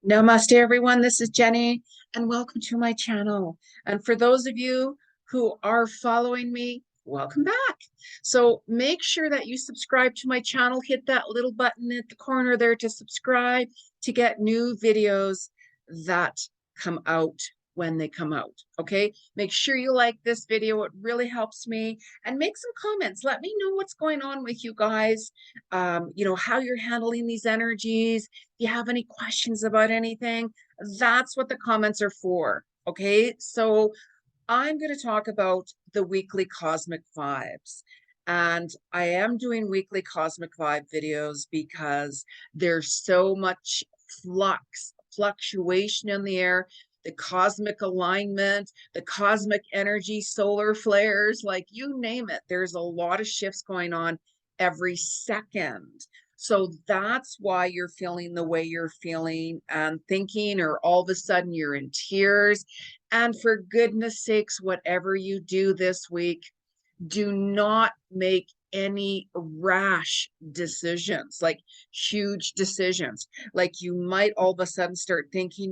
Namaste, everyone. This is Jenny, and welcome to my channel. And for those of you who are following me, welcome back. So make sure that you subscribe to my channel. Hit that little button at the corner there to subscribe to get new videos that come out when they come out. Okay, make sure you like this video. It really helps me. And make some comments. Let me know what's going on with you guys. How you're handling these energies. If you have any questions about anything, that's what the comments are for. Okay, so I'm going to talk about the weekly cosmic vibes. And I am doing weekly cosmic vibe videos because there's so much fluctuation in the air, the cosmic alignment, the cosmic energy, solar flares, like you name it. There's a lot of shifts going on every second. So that's why you're feeling the way you're feeling and thinking, or all of a sudden you're in tears. And for goodness sakes, whatever you do this week, do not make any rash decisions, like huge decisions. Like you might all of a sudden start thinking,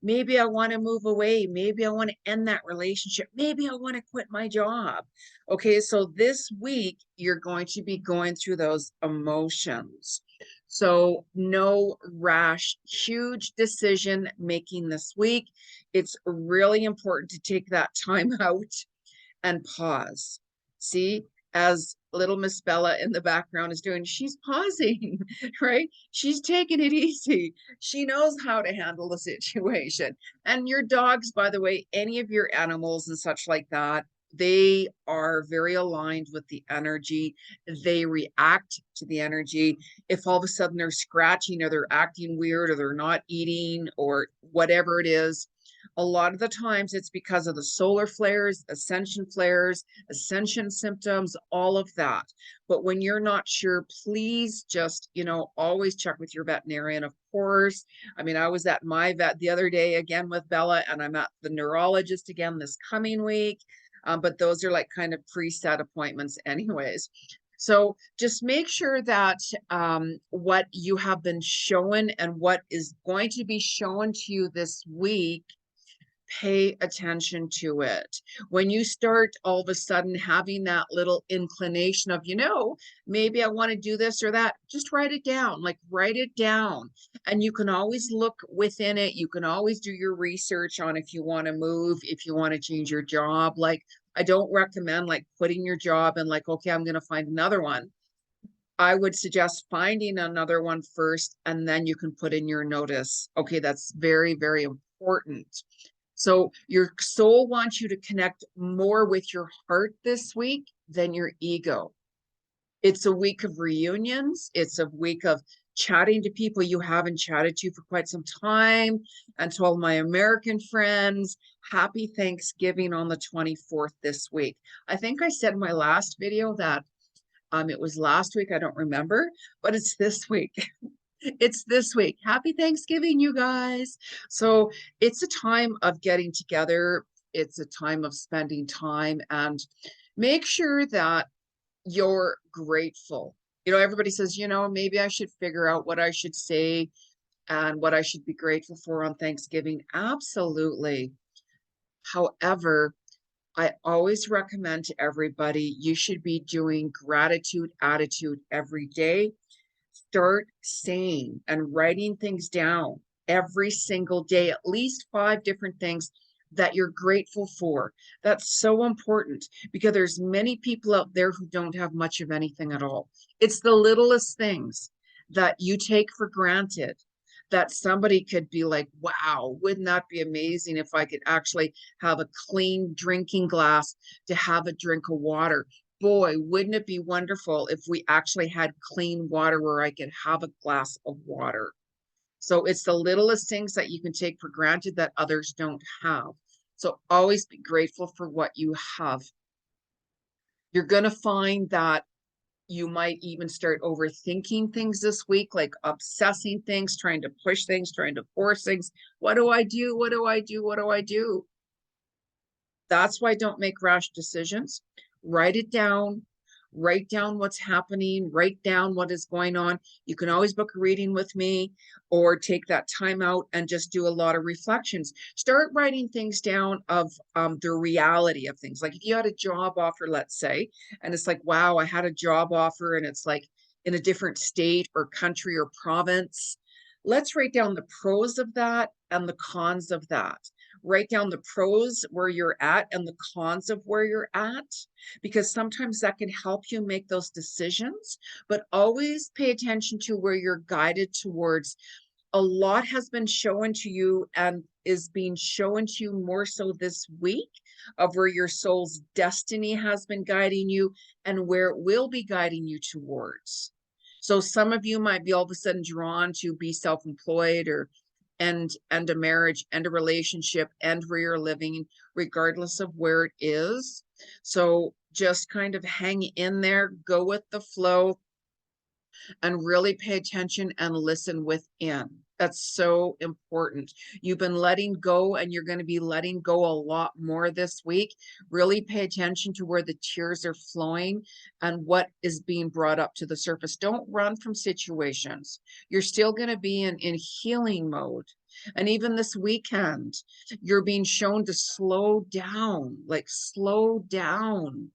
maybe I want to move away. Maybe I want to end that relationship. Maybe I want to quit my job. Okay, so this week you're going to be going through those emotions. So no rash, huge decision making this week. It's really important to take that time out and pause. See, as little Miss Bella in the background is doing, she's pausing, right? She's taking it easy. She knows how to handle the situation. And your dogs, by the way, any of your animals and such like that, they are very aligned with the energy. They react to the energy. If all of a sudden they're scratching or they're acting weird or they're not eating or whatever it is, a lot of the times it's because of the solar flares, ascension symptoms, all of that. But when you're not sure, please just, always check with your veterinarian, of course. I mean, I was at my vet the other day again with Bella, and I'm at the neurologist again this coming week. But those are like kind of preset appointments anyways. So just make sure that what you have been shown and what is going to be shown to you this week, pay attention to it. When you start all of a sudden having that little inclination of, maybe I want to do this or that, just write it down, like write it down. And you can always look within it. You can always do your research on if you want to move, if you want to change your job. Like, I don't recommend like quitting your job and like, okay, I'm going to find another one. I would suggest finding another one first, and then you can put in your notice. Okay, that's very, very important. So your soul wants you to connect more with your heart this week than your ego. It's a week of reunions. It's a week of chatting to people you haven't chatted to for quite some time. And to all my American friends, happy Thanksgiving on the 24th this week. I think I said in my last video that it was last week. I don't remember, but it's this week. It's this week. Happy Thanksgiving, you guys. So it's a time of getting together. It's a time of spending time, and make sure that you're grateful. Everybody says, maybe I should figure out what I should say and what I should be grateful for on Thanksgiving. Absolutely. However, I always recommend to everybody, you should be doing gratitude attitude every day. Start saying and writing things down every single day, at least 5 different things that you're grateful for. That's so important because there's many people out there who don't have much of anything at all. It's the littlest things that you take for granted that somebody could be like, wow, wouldn't that be amazing if I could actually have a clean drinking glass to have a drink of water? Boy, wouldn't it be wonderful if we actually had clean water where I could have a glass of water. So it's the littlest things that you can take for granted that others don't have. So always be grateful for what you have. You're going to find that you might even start overthinking things this week, like obsessing things, trying to push things, trying to force things. What do I do? What do I do? What do I do? That's why don't make rash decisions. Write it down. Write down what's happening, write down what is going on. You can always book a reading with me or take that time out and just do a lot of reflections. Start writing things down of the reality of things. Like if you had a job offer, let's say, and it's like, wow, I had a job offer and it's like in a different state or country or province. Let's write down the pros of that and the cons of that. Write down the pros where you're at and the cons of where you're at, because sometimes that can help you make those decisions, but always pay attention to where you're guided towards. A lot has been shown to you and is being shown to you more so this week of where your soul's destiny has been guiding you and where it will be guiding you towards. So some of you might be all of a sudden drawn to be self-employed or end a marriage, end a relationship, end where you're living, regardless of where it is. So just kind of hang in there, go with the flow, and really pay attention and listen within. That's so important. You've been letting go and you're going to be letting go a lot more this week. Really pay attention to where the tears are flowing and what is being brought up to the surface. Don't run from situations. You're still going to be in healing mode. And even this weekend, you're being shown to slow down, like slow down.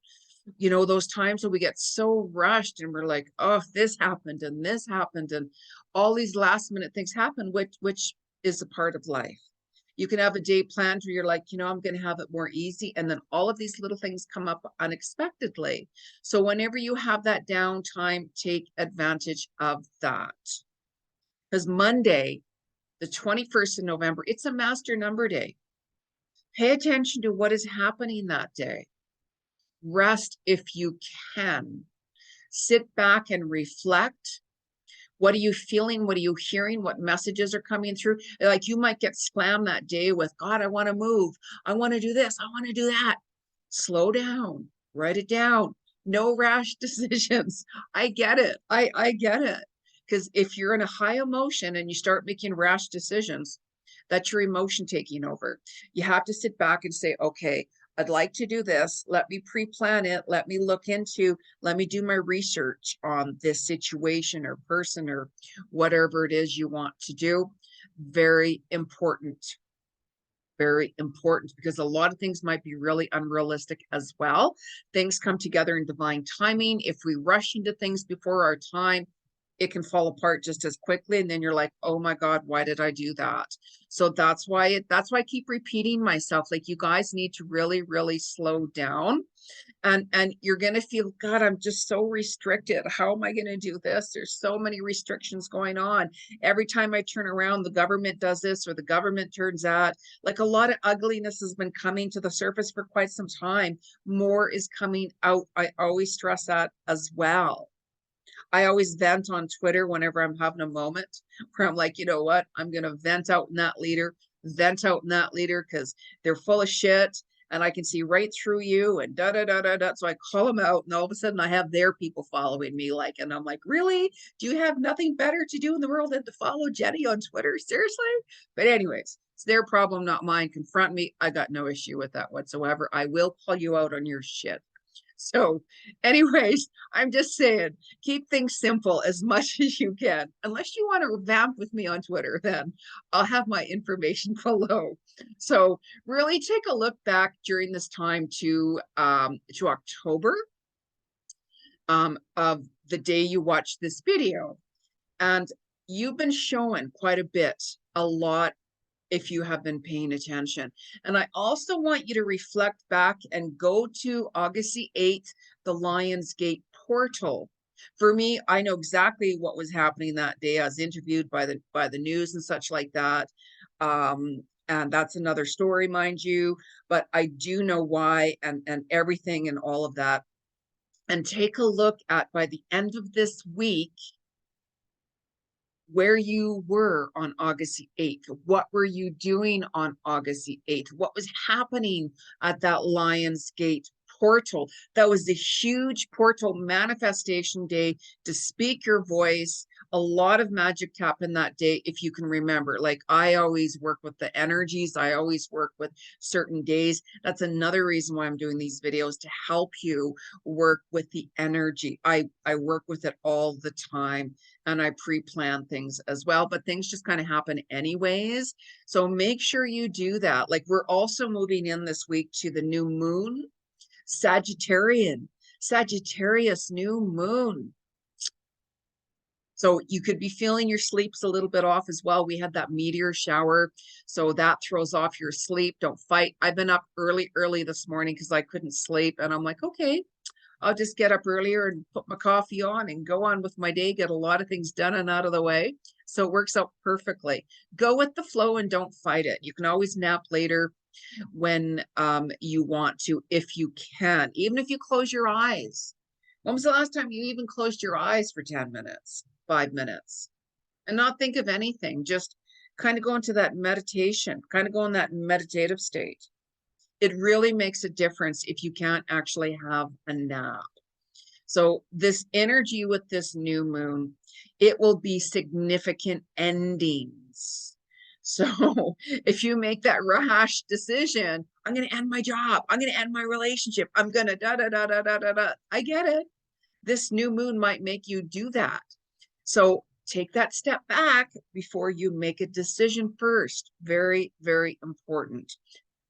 You know, those times when we get so rushed and we're like, oh, this happened and all these last minute things happen, which is a part of life. You can have a day planned where you're like, you know, I'm going to have it more easy, and then all of these little things come up unexpectedly. So whenever you have that downtime, take advantage of that. Because Monday, the 21st of November, it's a master number day. Pay attention to what is happening that day. Rest if you can. Sit back and reflect. What are you feeling? What are you hearing? What messages are coming through? Like you might get slammed that day with, God, I want to move. I want to do this. I want to do that. Slow down. Write it down. No rash decisions. I get it. I get it. Because if you're in a high emotion and you start making rash decisions, that's your emotion taking over. You have to sit back and say, okay, I'd like to do this. Let me pre-plan it. Let me let me do my research on this situation or person or whatever it is you want to do. Very important. Very important, because a lot of things might be really unrealistic as well. Things come together in divine timing. If we rush into things before our time, it can fall apart just as quickly, and then you're like, oh my God, why did I do that? So that's why I keep repeating myself, like, you guys need to really slow down, and you're going to feel, God, I'm just so restricted. How am I going to do this? There's so many restrictions going on. Every time I turn around, the government does this or the government turns that. Like, a lot of ugliness has been coming to the surface for quite some time. More is coming out. I always stress that as well. I always vent on Twitter whenever I'm having a moment where I'm like, you know what? I'm going to vent out in that leader, because they're full of shit and I can see right through you and da da da da da. So I call them out, and all of a sudden I have their people following me. Like, and I'm like, really? Do you have nothing better to do in the world than to follow Jeni on Twitter? Seriously? But anyways, it's their problem, not mine. Confront me. I got no issue with that whatsoever. I will call you out on your shit. So, anyways, I'm just saying, keep things simple as much as you can. Unless you want to vamp with me on Twitter, then I'll have my information below. So, really take a look back during this time to October of the day you watched this video, and you've been showing quite a bit, a lot, if you have been paying attention. And I also want you to reflect back and go to August the 8th, the Lions Gate portal. For me, I know exactly what was happening that day. I was interviewed by the news and such like that. And that's another story, mind you, but I do know why and everything and all of that. And take a look at, by the end of this week, where you were on August the 8th. What were you doing on August the 8th? What was happening at that Lionsgate portal. That was the huge portal manifestation day to speak your voice. A lot of magic happened that day, if you can remember. Like, I always work with the energies. I always work with certain days. That's another reason why I'm doing these videos, to help you work with the energy. I work with it all the time, and I pre-plan things as well, but things just kind of happen anyways. So make sure you do that. Like, we're also moving in this week to the new moon, Sagittarius new moon. So you could be feeling your sleeps a little bit off as well. We had that meteor shower, so that throws off your sleep. Don't fight. I've been up early this morning because I couldn't sleep, and I'm like, okay, I'll just get up earlier and put my coffee on and go on with my day, get a lot of things done and out of the way. So it works out perfectly. Go with the flow and don't fight it. You can always nap later when you want to, if you can, even if you close your eyes. When was the last time you even closed your eyes for 10 minutes, 5 minutes, and not think of anything? Just kind of go into that meditation, kind of go in that meditative state. It really makes a difference if you can't actually have a nap. So this energy with this new moon, it will be significant endings. So if you make that rash decision, I'm going to end my job, I'm going to end my relationship, I'm going to da da da da da da da. I get it. This new moon might make you do that. So take that step back before you make a decision first. Very, very important.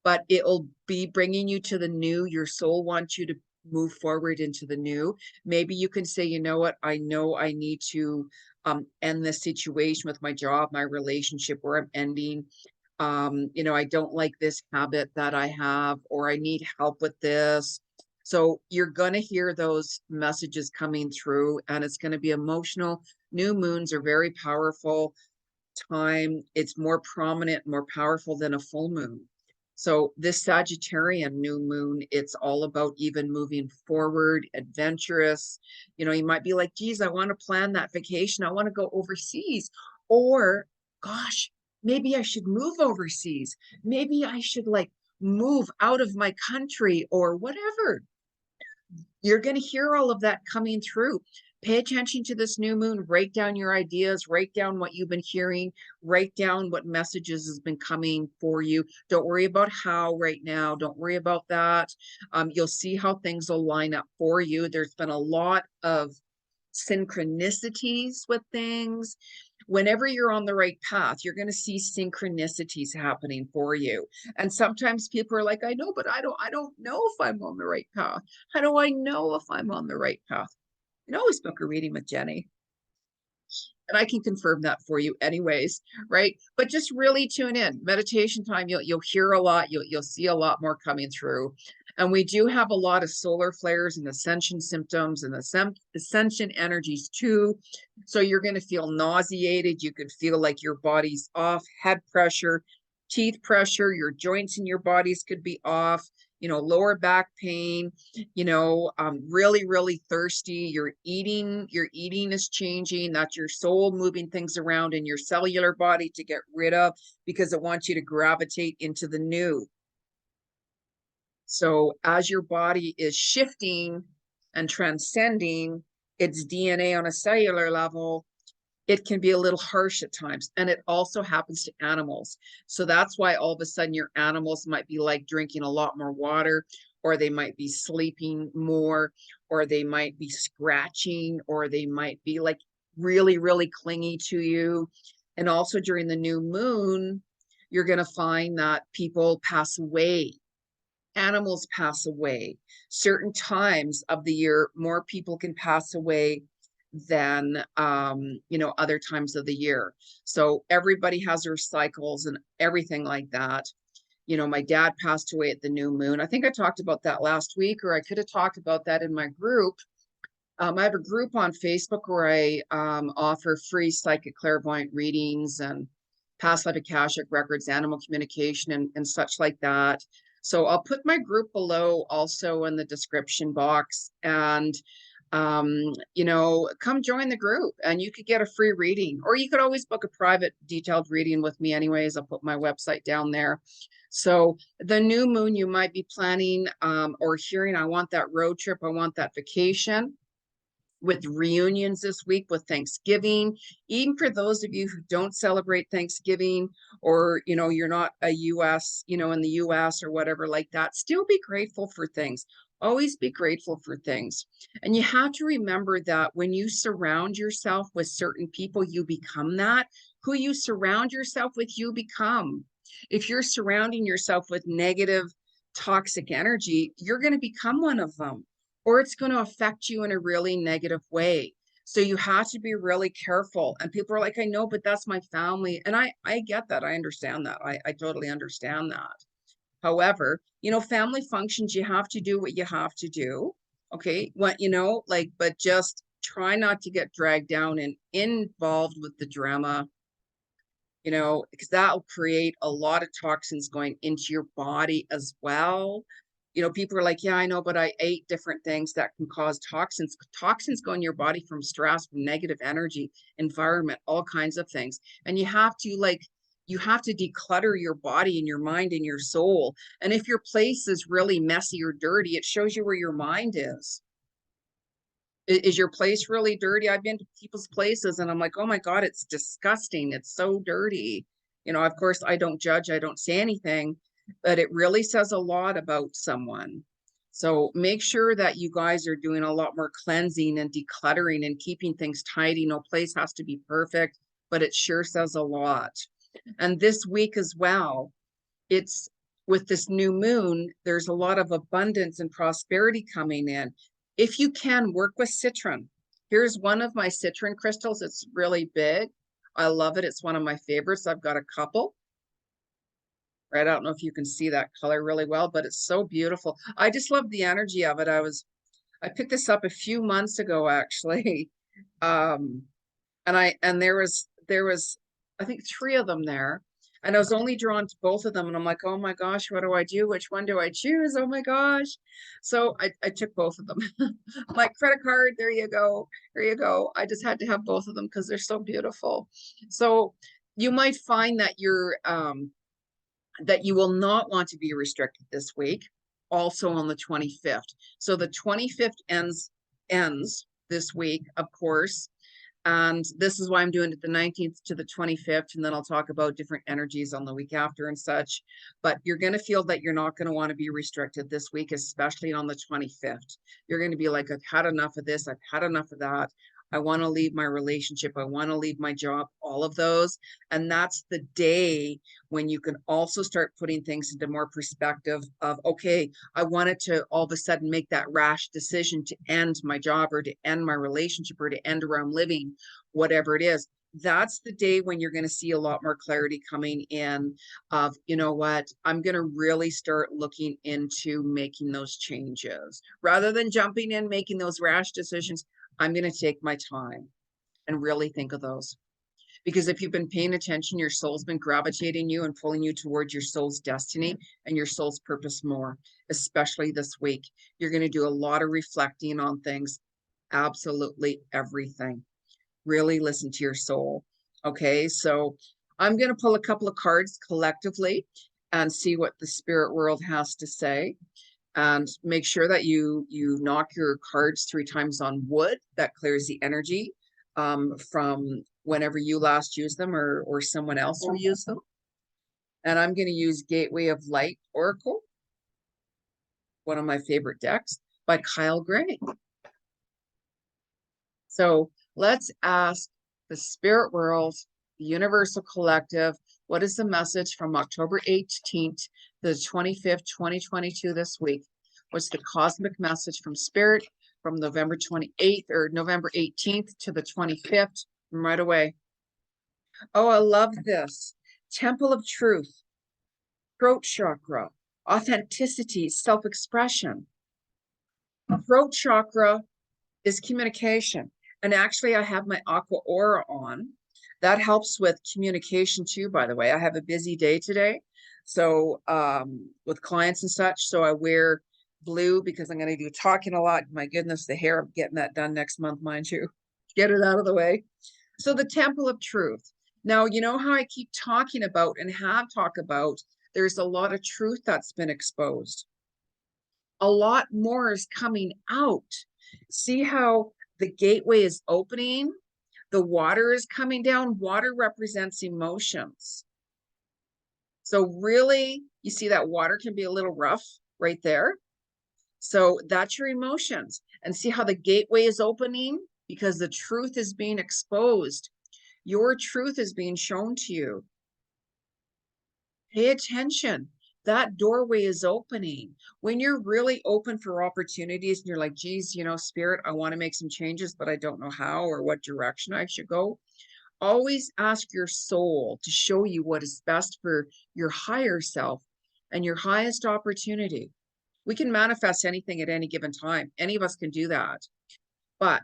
But it'll be bringing you to the new. Your soul wants you to move forward into the new. Maybe you can say, you know what, I know I need to end this situation with my job, my relationship, where I'm ending. You know, I don't like this habit that I have, or I need help with this. So you're going to hear those messages coming through, and it's going to be emotional. New moons are very powerful time. It's more prominent, more powerful than a full moon. So this Sagittarian new moon, it's all about even moving forward, adventurous. You know, you might be like, geez, I want to plan that vacation. I want to go overseas. Or, gosh, maybe I should move overseas. Maybe I should like move out of my country or whatever. You're going to hear all of that coming through. Pay attention to this new moon. Write down your ideas. Write down what you've been hearing. Write down what messages has been coming for you. Don't worry about how right now. Don't worry about that. You'll see how things will line up for you. There's been a lot of synchronicities with things. Whenever you're on the right path, you're going to see synchronicities happening for you. And sometimes people are like, I know, but I don't know if I'm on the right path. How do I know if I'm on the right path? You can always book a reading with Jeni, and I can confirm that for you anyways, right? But just really tune in. Meditation time, you'll hear a lot, you'll see a lot more coming through. And we do have a lot of solar flares and ascension symptoms and ascension energies too. So you're going to feel nauseated. You could feel like your body's off, head pressure, teeth pressure, your joints in your bodies could be off, you know, lower back pain, you know, really thirsty. Your eating is changing. That's your soul moving things around in your cellular body to get rid of, because it wants you to gravitate into the new. So as your body is shifting and transcending its DNA on a cellular level, it can be a little harsh at times. And it also happens to animals. So that's why all of a sudden your animals might be like drinking a lot more water, or they might be sleeping more, or they might be scratching, or they might be like really clingy to you. And also during the new moon, you're going to find that people pass away. Animals pass away. Certain times of the year, more people can pass away than you know, other times of the year. So everybody has their cycles and everything like that. You know, my dad passed away at the new moon. I think I talked about that last week, or I could have talked about that in my group. I have a group on Facebook where I offer free psychic clairvoyant readings and past life Akashic records, animal communication, and such like that. So I'll put my group below also in the description box. And You know, come join the group and you could get a free reading, or you could always book a private detailed reading with me anyways. I'll put my website down there. So the new moon, you might be planning or hearing, I want that road trip, I want that vacation, with reunions this week with Thanksgiving. Even for those of you who don't celebrate Thanksgiving, or, you know, you're not a US, you know, in the US or whatever like that, still be grateful for things. Always be grateful for things. And you have to remember that when you surround yourself with certain people, you become that. Who you surround yourself with, you become. If you're surrounding yourself with negative, toxic energy, you're going to become one of them, or it's going to affect you in a really negative way. So you have to be really careful. And people are like, I know, but that's my family. And I get that. I understand that. I totally understand that. However, you know, family functions, you have to do what you have to do. Okay. What, you know, like, but just try not to get dragged down and involved with the drama, you know, because that'll create a lot of toxins going into your body as well. You know, people are like, yeah, I know, but I ate different things that can cause toxins. Toxins go in your body from stress, from negative energy, environment, all kinds of things. And you have to you have to declutter your body and your mind and your soul. And if your place is really messy or dirty, it shows you where your mind is. Is your place really dirty? I've been to people's places and I'm like, oh my God, it's disgusting. It's so dirty. You know, of course, I don't judge, I don't say anything, but it really says a lot about someone. So make sure that you guys are doing a lot more cleansing and decluttering and keeping things tidy. No place has to be perfect, but it sure says a lot. And this week as well, it's with this new moon, there's a lot of abundance and prosperity coming in. If you can, work with citron. Here's one of my citron crystals. It's really big. I love it. It's one of my favorites. I've got a couple. Right. I don't know if you can see that color really well, but it's so beautiful. I just love the energy of it. I picked this up a few months ago, actually. Um, and there was I think three of them there, and I was only drawn to both of them, and I'm like, oh my gosh, what do I do? Which one do I choose? Oh my gosh. So I took both of them. My credit card, there you go, here you go. I just had to have both of them because they're so beautiful. So you might find that that you will not want to be restricted this week, also on the 25th. So the 25th ends this week, of course, and this is why I'm doing it the 19th to the 25th. And then I'll talk about different energies on the week after and such. But you're going to feel that you're not going to want to be restricted this week, especially on the 25th. You're going to be like, I've had enough of this. I've had enough of that. I want to leave my relationship. I want to leave my job, all of those. And that's the day when you can also start putting things into more perspective of, okay, I wanted to all of a sudden make that rash decision to end my job or to end my relationship or to end where I'm living, whatever it is. That's the day when you're going to see a lot more clarity coming in of, you know what, I'm going to really start looking into making those changes rather than jumping in, making those rash decisions. I'm going to take my time and really think of those. Because if you've been paying attention, your soul's been gravitating you and pulling you towards your soul's destiny and your soul's purpose more, especially this week. You're going to do a lot of reflecting on things, absolutely everything. Really listen to your soul. Okay, so I'm going to pull a couple of cards collectively and see what the spirit world has to say. And make sure that you knock your cards 3 times on wood. That clears the energy from whenever you last used them, or someone else will use them. And I'm going to use Gateway of Light Oracle, one of my favorite decks by Calgary. So let's ask the spirit world, the universal collective, what is the message from October 18th to the 25th, 2022 this week? What's the cosmic message from spirit from November 28th or November 18th to the 25th? Right away. Oh, I love this. Temple of Truth, throat chakra, authenticity, self-expression. Throat chakra is communication. And actually, I have my aqua aura on. That helps with communication too, by the way. I have a busy day today. So with clients and such. So I wear blue because I'm going to do talking a lot. My goodness, the hair, I'm getting that done next month, mind you. Get it out of the way. So the temple of truth. Now, you know how I keep talking about and have talked about, there's a lot of truth that's been exposed. A lot more is coming out. See how the gateway is opening? The water is coming down. Water represents emotions. So really, you see that water can be a little rough right there. So that's your emotions. And see how the gateway is opening? Because the truth is being exposed. Your truth is being shown to you. Pay attention. That doorway is opening. When you're really open for opportunities and you're like, geez, you know, Spirit, I want to make some changes, but I don't know how or what direction I should go. Always ask your soul to show you what is best for your higher self and your highest opportunity. We can manifest anything at any given time. Any of us can do that. But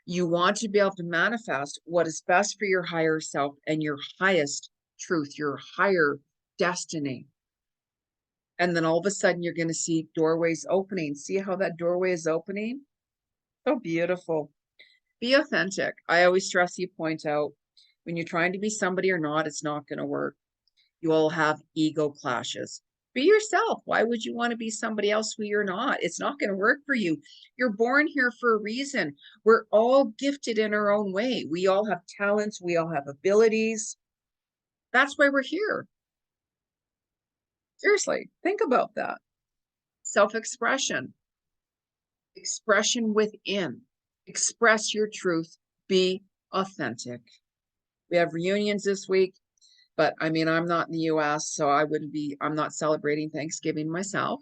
you want to be able to manifest what is best for your higher self and your highest truth, your higher destiny. And then all of a sudden, you're going to see doorways opening. See how that doorway is opening? So beautiful. Be authentic. I always stress you point out when you're trying to be somebody or not, it's not going to work. You all have ego clashes. Be yourself. Why would you want to be somebody else who you're not? It's not going to work for you. You're born here for a reason. We're all gifted in our own way. We all have talents. We all have abilities. That's why we're here. Seriously, think about that. Self-expression, expression within. Express your truth. Be authentic. We have reunions this week. But I mean, I'm not in the US, so I'm not celebrating Thanksgiving myself.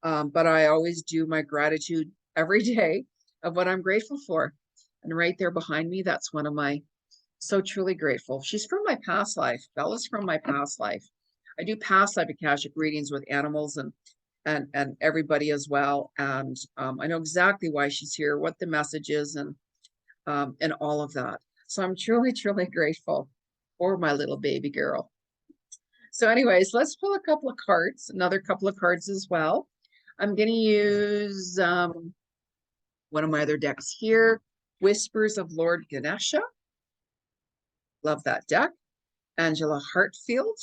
But I always do my gratitude every day of what I'm grateful for. And right there behind me, that's one of my so truly grateful. She's from my past life. Bella's from my past life. I do past life Akashic readings with animals and everybody as well. And I know exactly why she's here, what the message is, and all of that. So I'm truly, truly grateful for my little baby girl. So anyways, let's pull a couple of cards, another couple of cards as well. I'm going to use one of my other decks here, Whispers of Lord Ganesha. Love that deck. Angela Hartfield.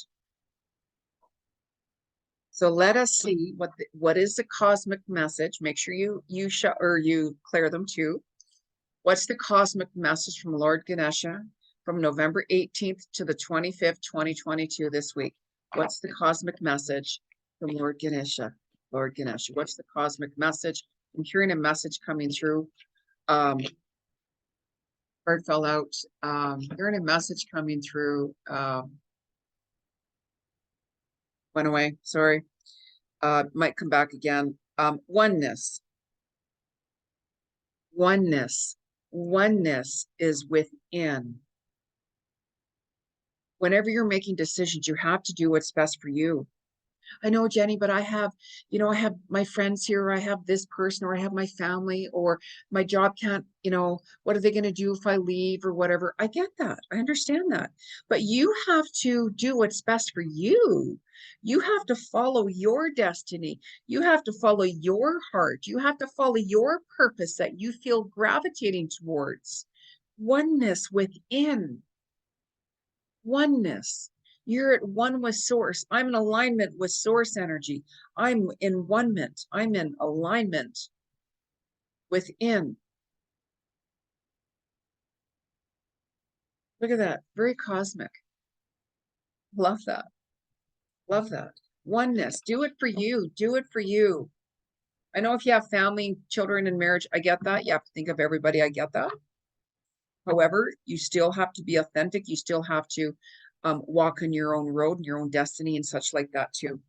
So let us see what is the cosmic message. Make sure you clear them too. What's the cosmic message from Lord Ganesha from November 18th to the 25th, 2022 this week? What's the cosmic message from Lord Ganesha? Lord Ganesha, what's the cosmic message? I'm hearing a message coming through. Card fell out. Hearing a message coming through. Went away. Sorry. Might come back again. Oneness. Oneness. Oneness is within. Whenever you're making decisions, you have to do what's best for you. I know, Jenny, but I have my friends here, I have this person, or I have my family, or my job can't, what are they going to do if I leave or whatever? I get that. I understand that. But you have to do what's best for you. You have to follow your destiny. You have to follow your heart. You have to follow your purpose that you feel gravitating towards. Oneness within. Oneness. You're at one with source. I'm in alignment with source energy. I'm in one-ment. I'm in alignment within. Look at that. Very cosmic. Love that. Love that. Oneness. Do it for you. Do it for you. I know if you have family, children, and marriage, I get that. You have to think of everybody. I get that. However, you still have to be authentic. You still have to walk on your own road and your own destiny and such like that too.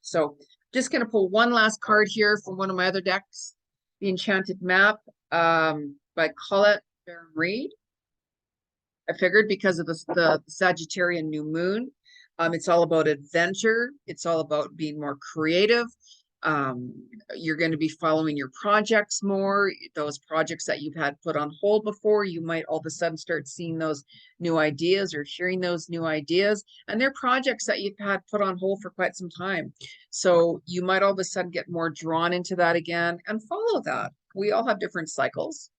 So just going to pull one last card here from one of my other decks, The Enchanted Map by Colette Baron Reed. I figured because of the Sagittarian new moon, it's all about adventure. It's all about being more creative. You're going to be following your projects more. Those projects that you've had put on hold before, you might all of a sudden start seeing those new ideas or hearing those new ideas. And they're projects that you've had put on hold for quite some time. So you might all of a sudden get more drawn into that again and follow that. We all have different cycles.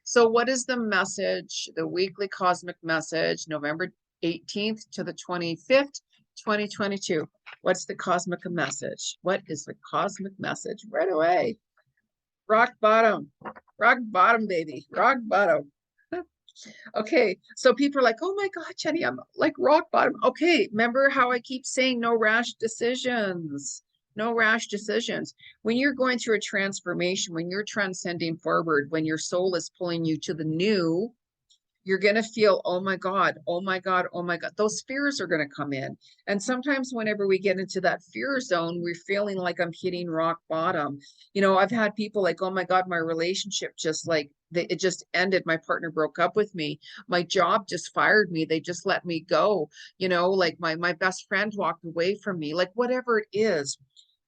So what is the message, the weekly cosmic message, November 18th to the 25th, 2022? What's the cosmic message? What is the cosmic message? Right away. Rock bottom, baby, rock bottom. Okay, so people are like, oh my God, Jeni, I'm like rock bottom. Okay, remember how I keep saying no rash decisions? No rash decisions. When you're going through a transformation, when you're transcending forward, when your soul is pulling you to the new, you're going to feel, oh my God, oh my God, oh my God. Those fears are going to come in. And sometimes whenever we get into that fear zone, we're feeling like I'm hitting rock bottom. You know, I've had people like, oh my God, my relationship just like, it just ended. My partner broke up with me. My job just fired me. They just let me go. You know, like my best friend walked away from me, like whatever it is.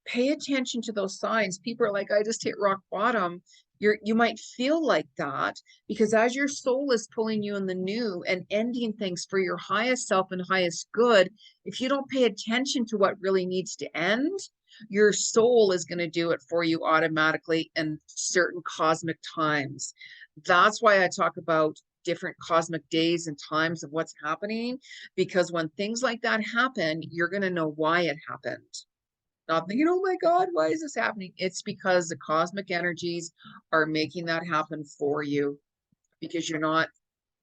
Pay attention to those signs. People are like, I just hit rock bottom. You might feel like that because as your soul is pulling you in the new and ending things for your highest self and highest good, if you don't pay attention to what really needs to end, your soul is going to do it for you automatically in certain cosmic times. That's why I talk about different cosmic days and times of what's happening, because when things like that happen, you're going to know why it happened. Not thinking, oh my God, why is this happening? It's because the cosmic energies are making that happen for you because you're not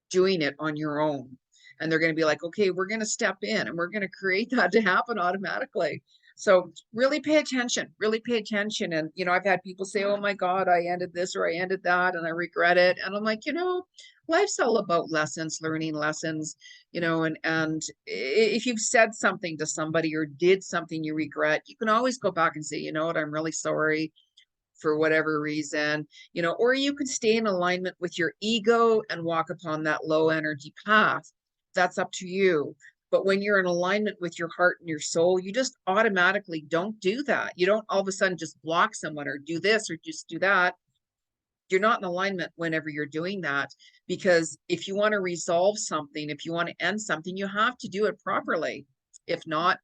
doing it on your own. And they're going to be like, okay, we're going to step in and we're going to create that to happen automatically. So really pay attention, really pay attention. And, you know, I've had people say, oh my God, I ended this or I ended that and I regret it. And I'm like, you know, life's all about lessons, learning lessons, you know, and if you've said something to somebody or did something you regret, you can always go back and say, you know what, I'm really sorry for whatever reason, you know, or you could stay in alignment with your ego and walk upon that low energy path. That's up to you. But when you're in alignment with your heart and your soul, you just automatically don't do that. You don't all of a sudden just block someone or do this or just do that. You're not in alignment whenever you're doing that, because if you want to resolve something, if you want to end something, you have to do it properly. If not,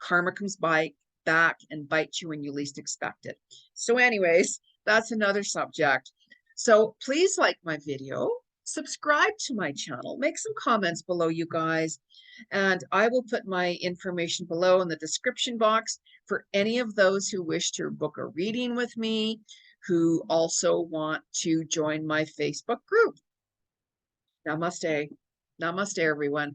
karma comes back and bites you when you least expect it. So anyways, that's another subject. So please like my video, subscribe to my channel, make some comments below, you guys, and I will put my information below in the description box for any of those who wish to book a reading with me, who also want to join my Facebook group. Namaste. Namaste, everyone.